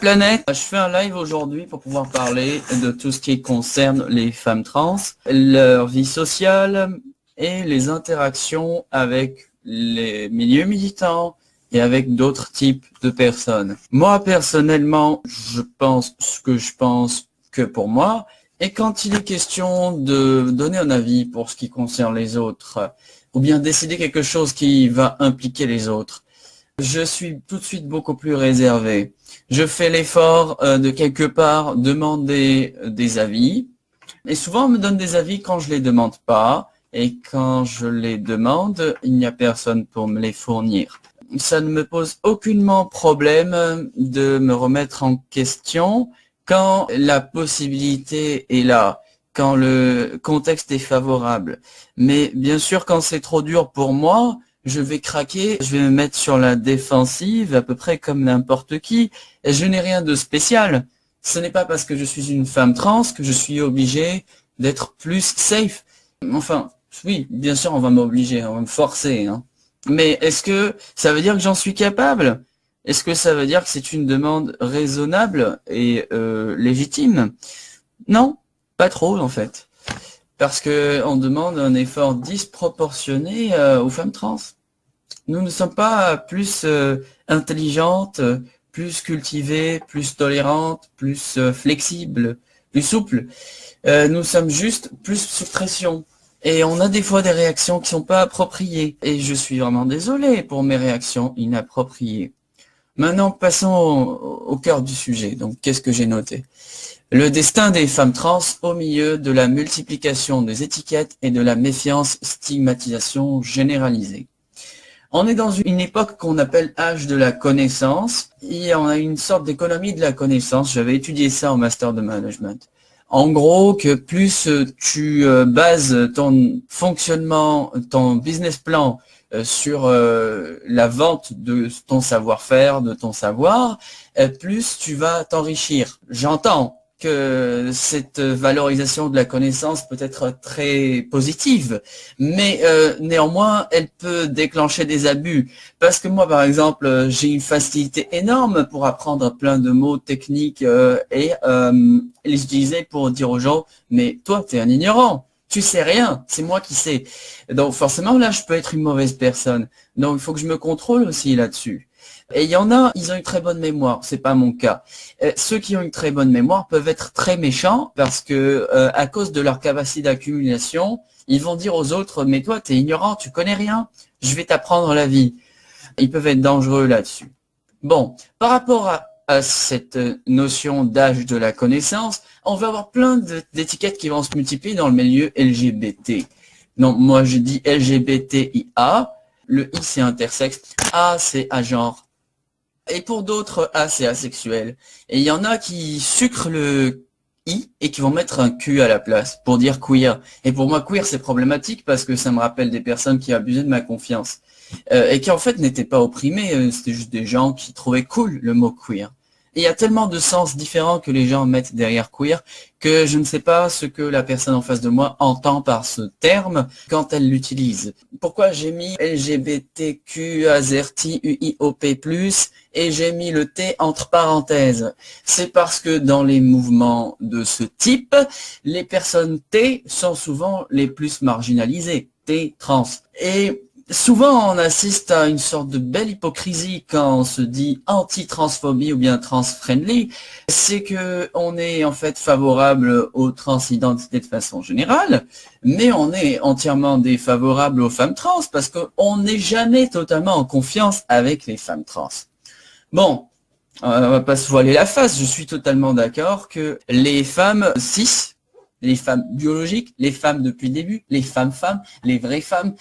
planète. Je fais un live aujourd'hui pour pouvoir parler de tout ce qui concerne les femmes trans, leur vie sociale et les interactions avec les milieux militants et avec d'autres types de personnes. Moi, personnellement, je pense ce que je pense que pour moi. Et quand il est question de donner un avis pour ce qui concerne les autres, ou bien décider quelque chose qui va impliquer les autres, je suis tout de suite beaucoup plus réservé. Je fais l'effort de quelque part demander des avis. Et souvent, on me donne des avis quand je les demande pas. Et quand je les demande, il n'y a personne pour me les fournir. Ça ne me pose aucunement problème de me remettre en question quand la possibilité est là, quand le contexte est favorable. Mais bien sûr, quand c'est trop dur pour moi, je vais craquer, je vais me mettre sur la défensive, à peu près comme n'importe qui. Et je n'ai rien de spécial. Ce n'est pas parce que je suis une femme trans que je suis obligé d'être plus safe. Enfin, oui, bien sûr, on va m'obliger, on va me forcer, hein. Mais est-ce que ça veut dire que j'en suis capable? Est-ce que ça veut dire que c'est une demande raisonnable et légitime? Non, pas trop en fait. Parce que on demande un effort disproportionné aux femmes trans. Nous ne sommes pas plus intelligentes, plus cultivées, plus tolérantes, plus flexibles, plus souples. Nous sommes juste plus sous pression. Et on a des fois des réactions qui sont pas appropriées. Et je suis vraiment désolé pour mes réactions inappropriées. Maintenant, passons au cœur du sujet. Donc, qu'est-ce que j'ai noté? Le destin des femmes trans au milieu de la multiplication des étiquettes et de la méfiance, stigmatisation généralisée. On est dans une époque qu'on appelle âge de la connaissance, et on a une sorte d'économie de la connaissance. J'avais étudié ça au master de management. En gros, que plus tu bases ton fonctionnement, ton business plan sur la vente de ton savoir-faire, de ton savoir, plus tu vas t'enrichir. J'entends que cette valorisation de la connaissance peut être très positive, mais néanmoins, elle peut déclencher des abus. Parce que moi, par exemple, j'ai une facilité énorme pour apprendre plein de mots techniques et les utiliser pour dire aux gens, mais toi, tu es un ignorant. Tu sais rien, c'est moi qui sais. Donc forcément, là, je peux être une mauvaise personne. Donc il faut que je me contrôle aussi là-dessus. Et il y en a, ils ont une très bonne mémoire, c'est pas mon cas. Ceux qui ont une très bonne mémoire peuvent être très méchants parce que à cause de leur capacité d'accumulation, ils vont dire aux autres, mais toi, t'es ignorant, tu connais rien, je vais t'apprendre la vie. Ils peuvent être dangereux là-dessus. Bon, par rapport à cette notion d'âge de la connaissance, on va avoir plein d'étiquettes qui vont se multiplier dans le milieu LGBT. Donc moi je dis LGBTIA, le I c'est intersexe, A c'est agenre. Et pour d'autres, A c'est asexuel. Et il y en a qui sucrent le I et qui vont mettre un Q à la place pour dire queer. Et pour moi queer c'est problématique parce que ça me rappelle des personnes qui abusaient de ma confiance. Et qui en fait n'étaient pas opprimés, c'était juste des gens qui trouvaient cool le mot queer. Et il y a tellement de sens différents que les gens mettent derrière queer que je ne sais pas ce que la personne en face de moi entend par ce terme quand elle l'utilise. Pourquoi j'ai mis LGBTQAZERTIUIOP+, et j'ai mis le T entre parenthèses? C'est parce que dans les mouvements de ce type, les personnes T sont souvent les plus marginalisées, T trans. Et souvent, on assiste à une sorte de belle hypocrisie quand on se dit anti-transphobie ou bien trans-friendly. C'est que on est en fait favorable aux transidentités de façon générale, mais on est entièrement défavorable aux femmes trans parce qu'on n'est jamais totalement en confiance avec les femmes trans. Bon, on va pas se voiler la face, je suis totalement d'accord que les femmes cis, les femmes biologiques, les femmes depuis le début, les femmes-femmes, les vraies femmes,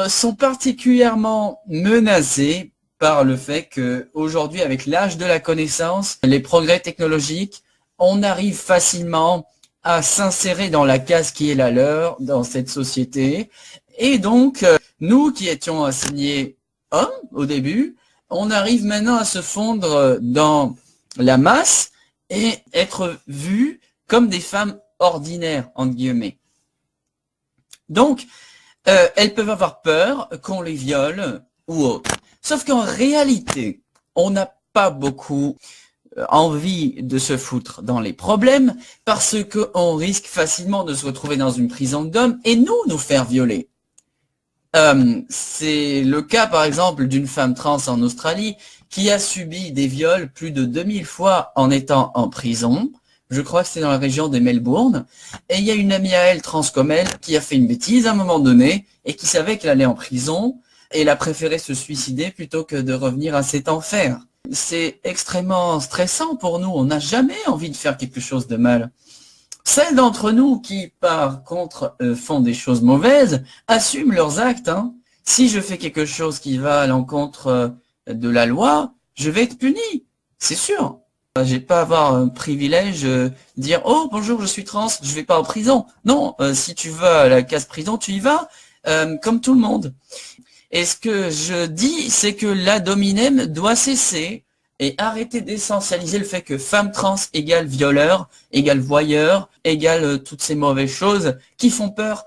sont particulièrement menacées par le fait qu'aujourd'hui, avec l'âge de la connaissance, les progrès technologiques, on arrive facilement à s'insérer dans la case qui est la leur, dans cette société. Et donc, nous qui étions assignés hommes au début, on arrive maintenant à se fondre dans la masse et être vus comme des femmes ordinaires, entre guillemets. Donc, elles peuvent avoir peur qu'on les viole ou autre. Sauf qu'en réalité, on n'a pas beaucoup envie de se foutre dans les problèmes parce qu'on risque facilement de se retrouver dans une prison d'hommes et nous faire violer. C'est le cas par exemple d'une femme trans en Australie qui a subi des viols plus de 2000 fois en étant en prison. Je crois que c'est dans la région de Melbourne. Et il y a une amie à elle, trans comme elle, qui a fait une bêtise à un moment donné et qui savait qu'elle allait en prison. Et elle a préféré se suicider plutôt que de revenir à cet enfer. C'est extrêmement stressant pour nous. On n'a jamais envie de faire quelque chose de mal. Celles d'entre nous qui, par contre, font des choses mauvaises, assument leurs actes. Hein. Si je fais quelque chose qui va à l'encontre de la loi, je vais être puni. C'est sûr. J'ai pas à avoir un privilège dire « Oh, bonjour, je suis trans, je vais pas en prison ». Non, si tu vas à la case prison, tu y vas, comme tout le monde. Et ce que je dis, c'est que l'ad hominem doit cesser et arrêter d'essentialiser le fait que femme trans égale violeur, égale voyeur, égale toutes ces mauvaises choses qui font peur.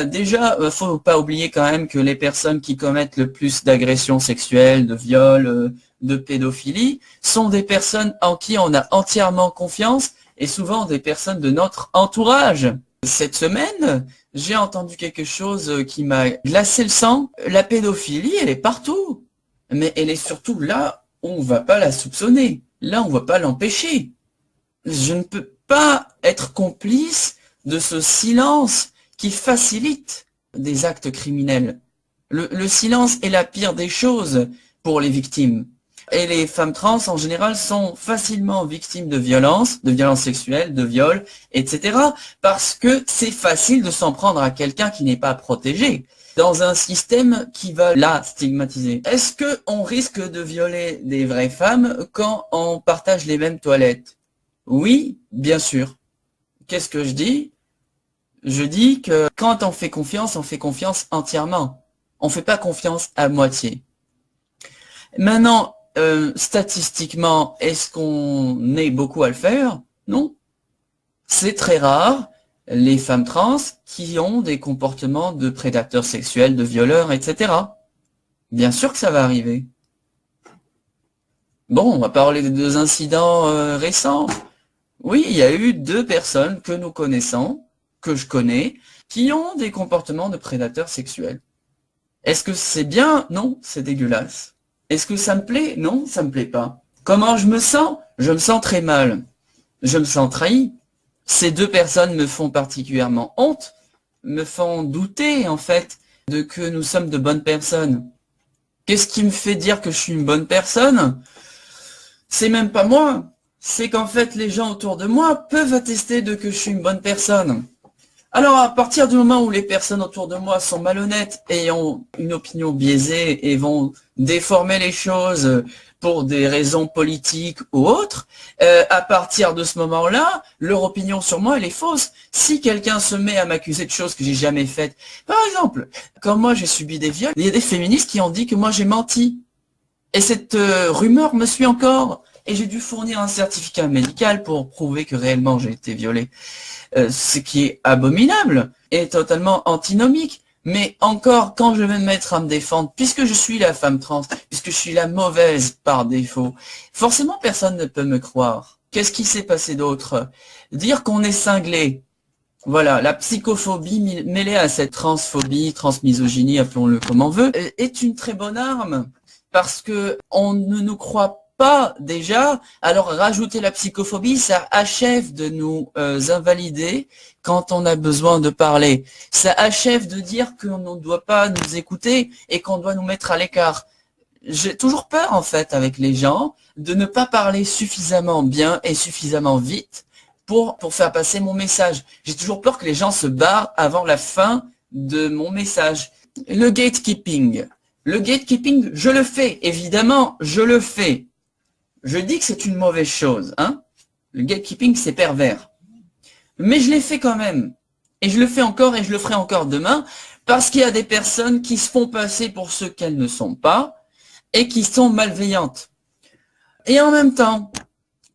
Déjà, faut pas oublier quand même que les personnes qui commettent le plus d'agressions sexuelles, de viols, de pédophilie, sont des personnes en qui on a entièrement confiance et souvent des personnes de notre entourage. Cette semaine, j'ai entendu quelque chose qui m'a glacé le sang. La pédophilie, elle est partout. Mais elle est surtout là où on ne va pas la soupçonner. Là, on ne va pas l'empêcher. Je ne peux pas être complice de ce silence qui facilite des actes criminels. Le silence est la pire des choses pour les victimes. Et les femmes trans, en général, sont facilement victimes de violences sexuelles, de viols, etc. Parce que c'est facile de s'en prendre à quelqu'un qui n'est pas protégé, dans un système qui va la stigmatiser. Est-ce qu'on risque de violer des vraies femmes quand on partage les mêmes toilettes? Oui, bien sûr. Qu'est-ce que je dis? Je dis que quand on fait confiance entièrement. On ne fait pas confiance à moitié. Maintenant, statistiquement, est-ce qu'on est beaucoup à le faire? Non. C'est très rare, les femmes trans qui ont des comportements de prédateurs sexuels, de violeurs, etc. Bien sûr que ça va arriver. Bon, on va parler des 2 incidents récents. Oui, il y a eu 2 personnes que nous connaissons, que je connais, qui ont des comportements de prédateurs sexuels. Est-ce que c'est bien? Non, c'est dégueulasse. Est-ce que ça me plaît? Non, ça me plaît pas. Comment je me sens? Je me sens très mal. Je me sens trahi. Ces 2 personnes me font particulièrement honte, me font douter, en fait, de que nous sommes de bonnes personnes. Qu'est-ce qui me fait dire que je suis une bonne personne? C'est même pas moi. C'est qu'en fait, les gens autour de moi peuvent attester de que je suis une bonne personne. Alors, à partir du moment où les personnes autour de moi sont malhonnêtes et ont une opinion biaisée et vont déformer les choses pour des raisons politiques ou autres, à partir de ce moment-là, leur opinion sur moi, elle est fausse. Si quelqu'un se met à m'accuser de choses que j'ai jamais faites, par exemple, quand moi j'ai subi des viols, il y a des féministes qui ont dit que moi j'ai menti. Et cette rumeur me suit encore. Et j'ai dû fournir un certificat médical pour prouver que réellement j'ai été violée. Ce qui est abominable et totalement antinomique. Mais encore, quand je vais me mettre à me défendre, puisque je suis la femme trans, puisque je suis la mauvaise par défaut, forcément personne ne peut me croire. Qu'est-ce qui s'est passé d'autre? Dire qu'on est cinglé. Voilà, la psychophobie mêlée à cette transphobie, transmisogynie, appelons-le comme on veut, est une très bonne arme. Parce que on ne nous croit pas déjà, alors rajouter la psychophobie, ça achève de nous invalider quand on a besoin de parler. Ça achève de dire qu'on ne doit pas nous écouter et qu'on doit nous mettre à l'écart. J'ai toujours peur en fait avec les gens de ne pas parler suffisamment bien et suffisamment vite pour faire passer mon message. J'ai toujours peur que les gens se barrent avant la fin de mon message. Le gatekeeping. Le gatekeeping, je le fais, évidemment, je le fais. Je dis que c'est une mauvaise chose, hein. Le gatekeeping, c'est pervers. Mais je l'ai fait quand même. Et je le fais encore et je le ferai encore demain, parce qu'il y a des personnes qui se font passer pour ce qu'elles ne sont pas et qui sont malveillantes. Et en même temps,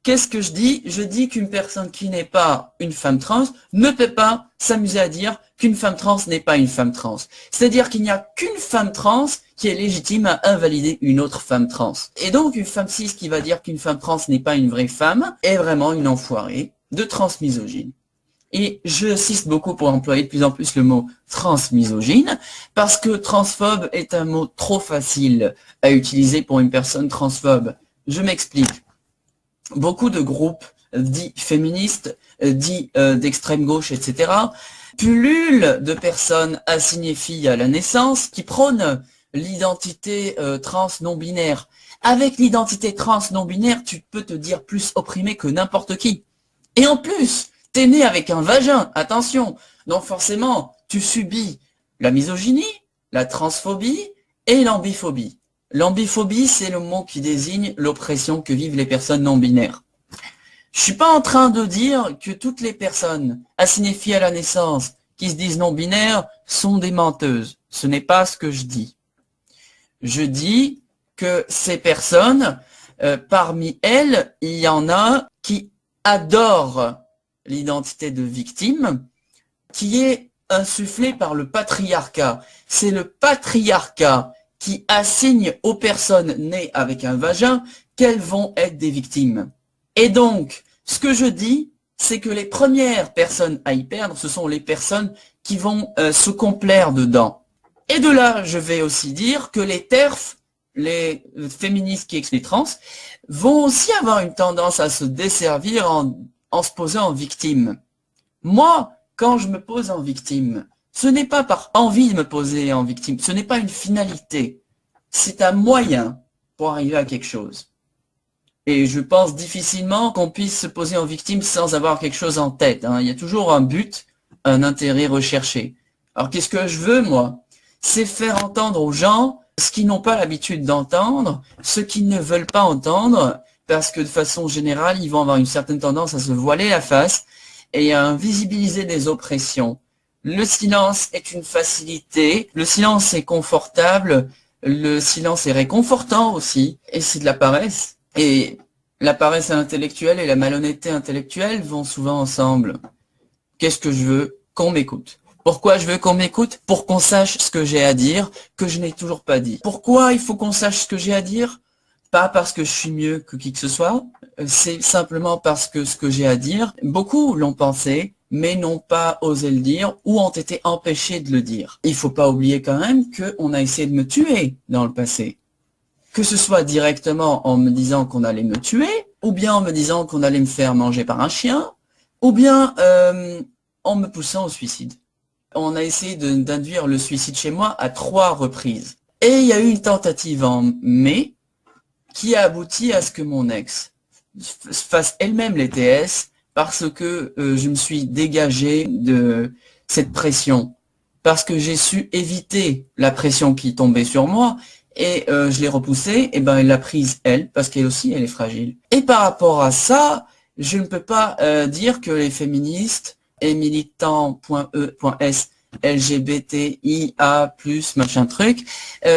Qu'est-ce que je dis? Je dis qu'une personne qui n'est pas une femme trans ne peut pas s'amuser à dire qu'une femme trans n'est pas une femme trans. C'est-à-dire qu'il n'y a qu'une femme trans qui est légitime à invalider une autre femme trans. Et donc une femme cis qui va dire qu'une femme trans n'est pas une vraie femme est vraiment une enfoirée de transmisogyne. Et j'insiste beaucoup pour employer de plus en plus le mot transmisogyne, parce que transphobe est un mot trop facile à utiliser pour une personne transphobe. Je m'explique. Beaucoup de groupes dits féministes, dits d'extrême gauche, etc., pullulent de personnes assignées filles à la naissance qui prônent l'identité trans non-binaire. Avec l'identité trans non-binaire, tu peux te dire plus opprimé que n'importe qui. Et en plus, t'es né avec un vagin, attention. Donc forcément, tu subis la misogynie, la transphobie et l'ambiphobie. L'ambiphobie, c'est le mot qui désigne l'oppression que vivent les personnes non-binaires. Je suis pas en train de dire que toutes les personnes assignées filles à la naissance qui se disent non-binaires sont des menteuses. Ce n'est pas ce que je dis. Je dis que ces personnes, parmi elles, il y en a qui adorent l'identité de victime, qui est insufflée par le patriarcat. C'est le patriarcat qui assigne aux personnes nées avec un vagin qu'elles vont être des victimes. Et donc, ce que je dis, c'est que les premières personnes à y perdre, ce sont les personnes qui vont se complaire dedans. Et de là, je vais aussi dire que les TERF, les féministes qui expliquent trans, vont aussi avoir une tendance à se desservir en se posant en victime. Moi, quand je me pose en victime, ce n'est pas par envie de me poser en victime, ce n'est pas une finalité, c'est un moyen pour arriver à quelque chose. Et je pense difficilement qu'on puisse se poser en victime sans avoir quelque chose en tête. Il y a toujours un but, un intérêt recherché. Alors qu'est-ce que je veux, moi? C'est faire entendre aux gens ce qu'ils n'ont pas l'habitude d'entendre, ce qu'ils ne veulent pas entendre, parce que de façon générale, ils vont avoir une certaine tendance à se voiler la face et à invisibiliser des oppressions. Le silence est une facilité, le silence est confortable, le silence est réconfortant aussi, et c'est de la paresse. Et la paresse intellectuelle et la malhonnêteté intellectuelle vont souvent ensemble. Qu'est-ce que je veux? Qu'on m'écoute. Pourquoi je veux qu'on m'écoute? Pour qu'on sache ce que j'ai à dire, que je n'ai toujours pas dit. Pourquoi il faut qu'on sache ce que j'ai à dire? Pas parce que je suis mieux que qui que ce soit, c'est simplement parce que ce que j'ai à dire, beaucoup l'ont pensé, mais n'ont pas osé le dire ou ont été empêchés de le dire. Il faut pas oublier quand même qu'on a essayé de me tuer dans le passé. Que ce soit directement en me disant qu'on allait me tuer, ou bien en me disant qu'on allait me faire manger par un chien, ou bien en me poussant au suicide. On a essayé d'induire le suicide chez moi à 3 reprises. Et il y a eu une tentative en mai qui a abouti à ce que mon ex fasse elle-même les TS parce que je me suis dégagé de cette pression. Parce que j'ai su éviter la pression qui tombait sur moi et je l'ai repoussée, et ben elle l'a prise elle, parce qu'elle aussi elle est fragile. Et par rapport à ça, je ne peux pas dire que les féministes et militants.e.s LGBTIA+, machin truc,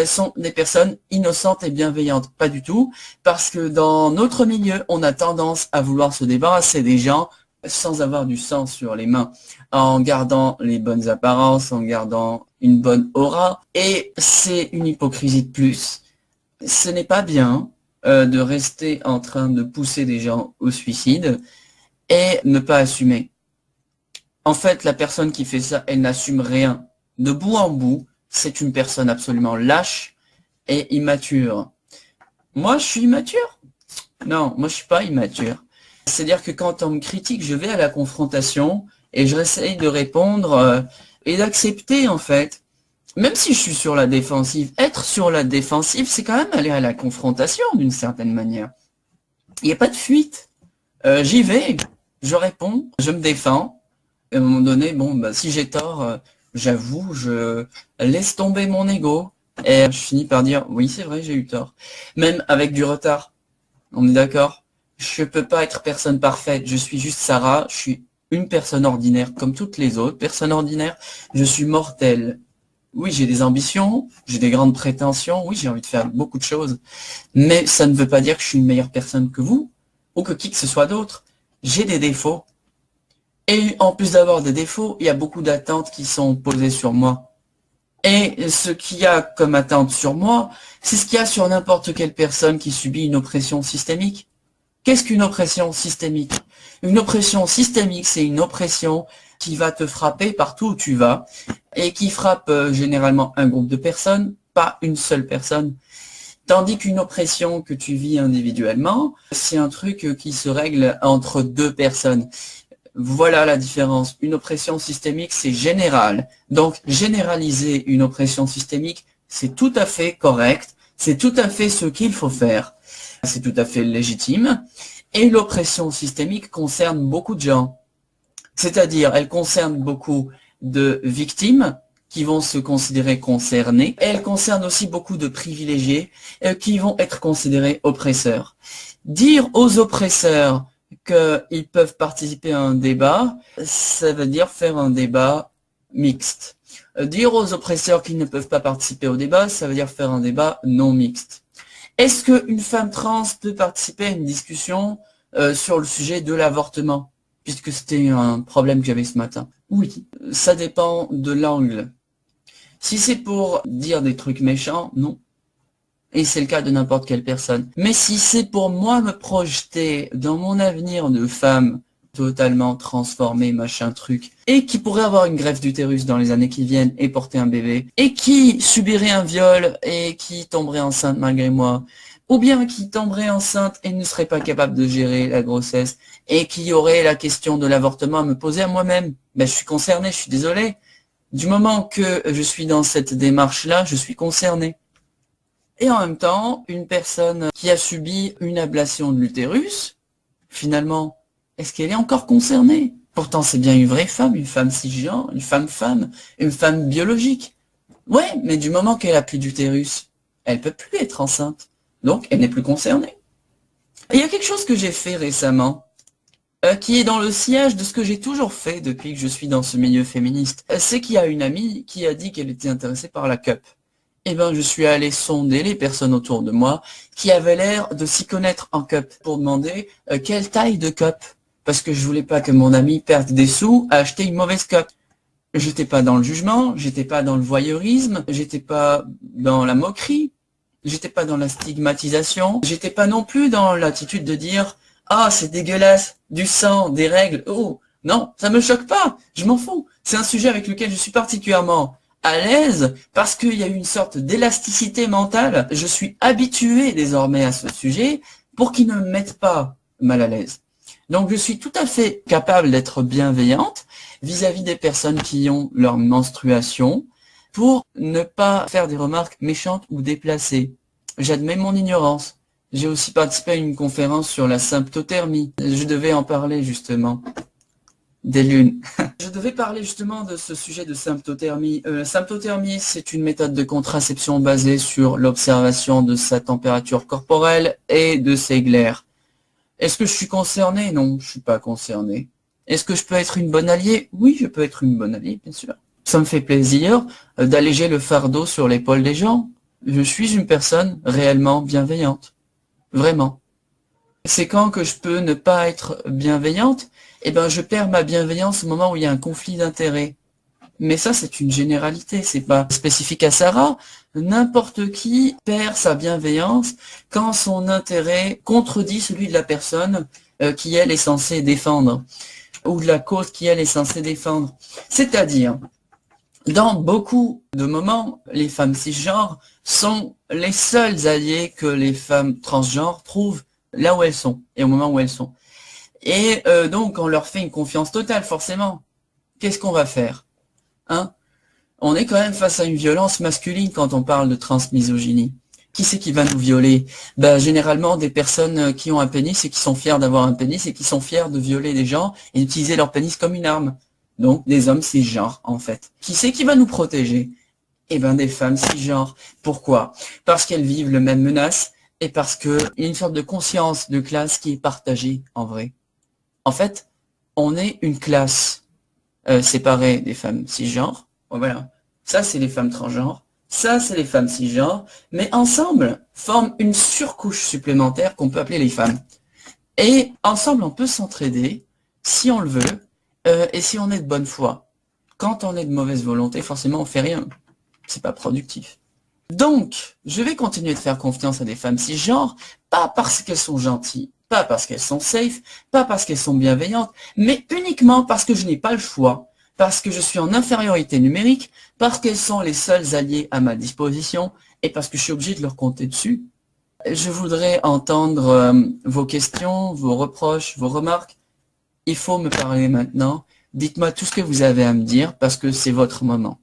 sont des personnes innocentes et bienveillantes. Pas du tout, parce que dans notre milieu, on a tendance à vouloir se débarrasser des gens sans avoir du sang sur les mains, en gardant les bonnes apparences, en gardant une bonne aura, et c'est une hypocrisie de plus. Ce n'est pas bien de rester en train de pousser des gens au suicide et ne pas assumer. En fait, la personne qui fait ça, elle n'assume rien. De bout en bout, c'est une personne absolument lâche et immature. Moi, je suis immature? Non, moi, je suis pas immature. C'est-à-dire que quand on me critique, je vais à la confrontation et je essaye de répondre et d'accepter, en fait. Même si je suis sur la défensive, être sur la défensive, c'est quand même aller à la confrontation d'une certaine manière. Il n'y a pas de fuite. J'y vais, je réponds, je me défends. À un moment donné, bon, bah, si j'ai tort, j'avoue, je laisse tomber mon ego et je finis par dire, oui, c'est vrai, j'ai eu tort. Même avec du retard. On est d'accord? Je peux pas être personne parfaite. Je suis juste Sarah. Je suis une personne ordinaire comme toutes les autres personnes ordinaires. Je suis mortelle. Oui, j'ai des ambitions, j'ai des grandes prétentions. Oui, j'ai envie de faire beaucoup de choses. Mais ça ne veut pas dire que je suis une meilleure personne que vous. ou que qui que ce soit d'autre, j'ai des défauts. Et en plus d'avoir des défauts, il y a beaucoup d'attentes qui sont posées sur moi. Et ce qu'il y a comme attente sur moi, c'est ce qu'il y a sur n'importe quelle personne qui subit une oppression systémique. Qu'est-ce qu'une oppression systémique? Une oppression systémique, c'est une oppression qui va te frapper partout où tu vas et qui frappe généralement un groupe de personnes, pas une seule personne. Tandis qu'une oppression que tu vis individuellement, c'est un truc qui se règle entre deux personnes. Voilà la différence. Une oppression systémique, c'est général. Donc, généraliser une oppression systémique, c'est tout à fait correct. C'est tout à fait ce qu'il faut faire. C'est tout à fait légitime. Et l'oppression systémique concerne beaucoup de gens. C'est-à-dire, elle concerne beaucoup de victimes qui vont se considérer concernées. Et elle concerne aussi beaucoup de privilégiés qui vont être considérés oppresseurs. Dire aux oppresseurs qu'ils peuvent participer à un débat, ça veut dire faire un débat mixte. Dire aux oppresseurs qu'ils ne peuvent pas participer au débat, ça veut dire faire un débat non mixte. Est-ce qu'une femme trans peut participer à une discussion sur le sujet de l'avortement? Puisque c'était un problème que j'avais ce matin. Oui, ça dépend de l'angle. Si c'est pour dire des trucs méchants, non. Et c'est le cas de n'importe quelle personne. Mais si c'est pour moi me projeter dans mon avenir de femme totalement transformée, machin truc, et qui pourrait avoir une greffe d'utérus dans les années qui viennent et porter un bébé, et qui subirait un viol et qui tomberait enceinte malgré moi, ou bien qui tomberait enceinte et ne serait pas capable de gérer la grossesse, et qui aurait la question de l'avortement à me poser à moi-même, ben je suis concerné, je suis désolé. Du moment que je suis dans cette démarche-là, je suis concerné. Et en même temps, une personne qui a subi une ablation de l'utérus, finalement, est-ce qu'elle est encore concernée? Pourtant, c'est bien une vraie femme, une femme cisgenre, une femme-femme, une femme biologique. Ouais, mais du moment qu'elle a plus d'utérus, elle peut plus être enceinte. Donc, elle n'est plus concernée. Et il y a quelque chose que j'ai fait récemment, qui est dans le sillage de ce que j'ai toujours fait depuis que je suis dans ce milieu féministe. C'est qu'il y a une amie qui a dit qu'elle était intéressée par la cup. Eh ben, je suis allé sonder les personnes autour de moi qui avaient l'air de s'y connaître en cup pour demander quelle taille de cup. Parce que je voulais pas que mon ami perde des sous à acheter une mauvaise cup. J'étais pas dans le jugement, j'étais pas dans le voyeurisme, j'étais pas dans la moquerie, j'étais pas dans la stigmatisation, j'étais pas non plus dans l'attitude de dire ah, c'est dégueulasse, du sang, des règles, oh, non, ça me choque pas, je m'en fous. C'est un sujet avec lequel je suis particulièrement à l'aise parce qu'il y a une sorte d'élasticité mentale. Je suis habitué désormais à ce sujet pour qu'il ne me mette pas mal à l'aise. Donc je suis tout à fait capable d'être bienveillante vis-à-vis des personnes qui ont leur menstruation pour ne pas faire des remarques méchantes ou déplacées. J'admets mon ignorance. J'ai aussi participé à une conférence sur la symptothermie. Je devais en parler justement. Des lunes. Je devais parler justement de ce sujet de symptothermie. La symptothermie, c'est une méthode de contraception basée sur l'observation de sa température corporelle et de ses glaires. Est-ce que je suis concerné? Non, je suis pas concerné. Est-ce que je peux être une bonne alliée? Oui, je peux être une bonne alliée, bien sûr. Ça me fait plaisir d'alléger le fardeau sur l'épaule des gens. Je suis une personne réellement bienveillante. Vraiment. C'est quand que je peux ne pas être bienveillante? Eh ben, je perds ma bienveillance au moment où il y a un conflit d'intérêts. Mais ça, c'est une généralité, c'est pas spécifique à Sarah. N'importe qui perd sa bienveillance quand son intérêt contredit celui de la personne qui, elle, est censée défendre, ou de la cause qui, elle, est censée défendre. C'est-à-dire, dans beaucoup de moments, les femmes cisgenres sont les seuls alliés que les femmes transgenres trouvent là où elles sont, et au moment où elles sont. Et donc, on leur fait une confiance totale, forcément. Qu'est-ce qu'on va faire? Hein? On est quand même face à une violence masculine quand on parle de transmisogynie. Qui c'est qui va nous violer? Ben, généralement, des personnes qui ont un pénis et qui sont fiers d'avoir un pénis et qui sont fiers de violer des gens et d'utiliser leur pénis comme une arme. Donc, des hommes cisgenres, en fait. Qui c'est qui va nous protéger? Eh ben, des femmes cisgenres. Pourquoi? Parce qu'elles vivent les mêmes menaces et parce qu'il y a une sorte de conscience de classe qui est partagée, en vrai. En fait, on est une classe séparée des femmes cisgenres. Voilà. Ça, c'est les femmes transgenres. Ça, c'est les femmes cisgenres. Mais ensemble, forment une surcouche supplémentaire qu'on peut appeler les femmes. Et ensemble, on peut s'entraider, si on le veut, et si on est de bonne foi. Quand on est de mauvaise volonté, forcément, on fait rien. C'est pas productif. Donc, je vais continuer de faire confiance à des femmes cisgenres, pas parce qu'elles sont gentilles, pas parce qu'elles sont safe, pas parce qu'elles sont bienveillantes, mais uniquement parce que je n'ai pas le choix, parce que je suis en infériorité numérique, parce qu'elles sont les seuls alliés à ma disposition, et parce que je suis obligé de leur compter dessus. Je voudrais entendre vos questions, vos reproches, vos remarques. Il faut me parler maintenant. Dites-moi tout ce que vous avez à me dire, parce que c'est votre moment.